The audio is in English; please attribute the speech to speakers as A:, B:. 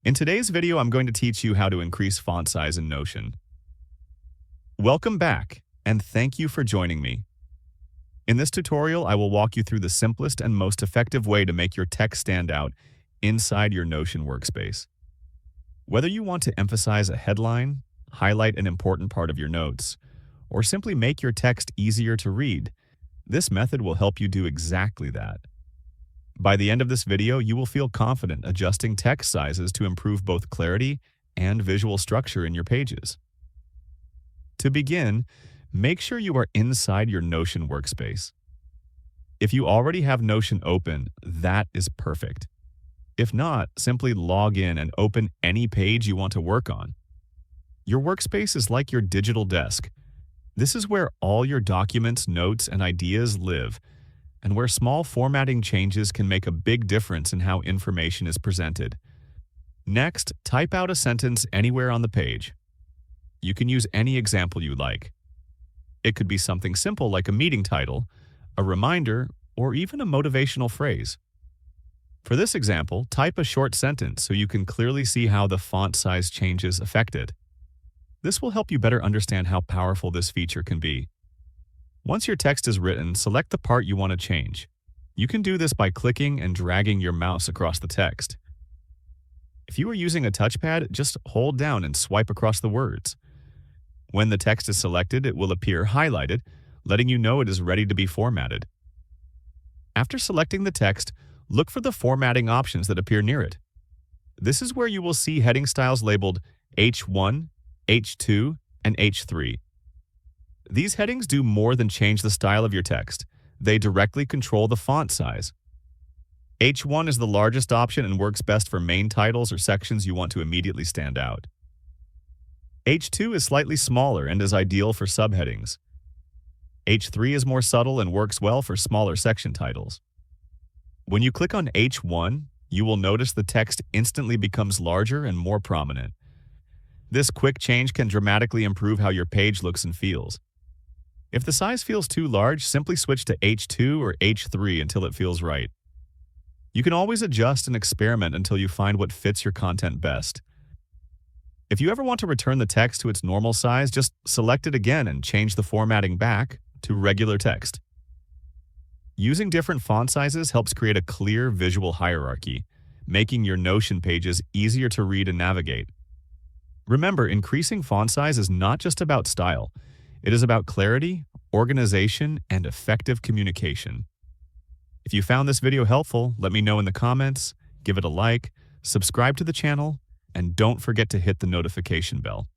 A: In today's video, I'm going to teach you how to increase font size in Notion. Welcome back, and thank you for joining me. In this tutorial, I will walk you through the simplest and most effective way to make your text stand out inside your Notion workspace. Whether you want to emphasize a headline, highlight an important part of your notes, or simply make your text easier to read, this method will help you do exactly that. By the end of this video, you will feel confident adjusting text sizes to improve both clarity and visual structure in your pages. To begin, make sure you are inside your Notion workspace. If you already have Notion open, that is perfect. If not, simply log in and open any page you want to work on. Your workspace is like your digital desk. This is where all your documents, notes, and ideas live, and where small formatting changes can make a big difference in how information is presented. Next, type out a sentence anywhere on the page. You can use any example you like. It could be something simple like a meeting title, a reminder, or even a motivational phrase. For this example, type a short sentence so you can clearly see how the font size changes affect it. This will help you better understand how powerful this feature can be. Once your text is written, select the part you want to change. You can do this by clicking and dragging your mouse across the text. If you are using a touchpad, just hold down and swipe across the words. When the text is selected, it will appear highlighted, letting you know it is ready to be formatted. After selecting the text, look for the formatting options that appear near it. This is where you will see heading styles labeled H1, H2, and H3. These headings do more than change the style of your text. They directly control the font size. H1 is the largest option and works best for main titles or sections you want to immediately stand out. H2 is slightly smaller and is ideal for subheadings. H3 is more subtle and works well for smaller section titles. When you click on H1, you will notice the text instantly becomes larger and more prominent. This quick change can dramatically improve how your page looks and feels. If the size feels too large, simply switch to H2 or H3 until it feels right. You can always adjust and experiment until you find what fits your content best. If you ever want to return the text to its normal size, just select it again and change the formatting back to regular text. Using different font sizes helps create a clear visual hierarchy, making your Notion pages easier to read and navigate. Remember, increasing font size is not just about style. It is about clarity, organization, and effective communication. If you found this video helpful, let me know in the comments, give it a like, subscribe to the channel, and don't forget to hit the notification bell.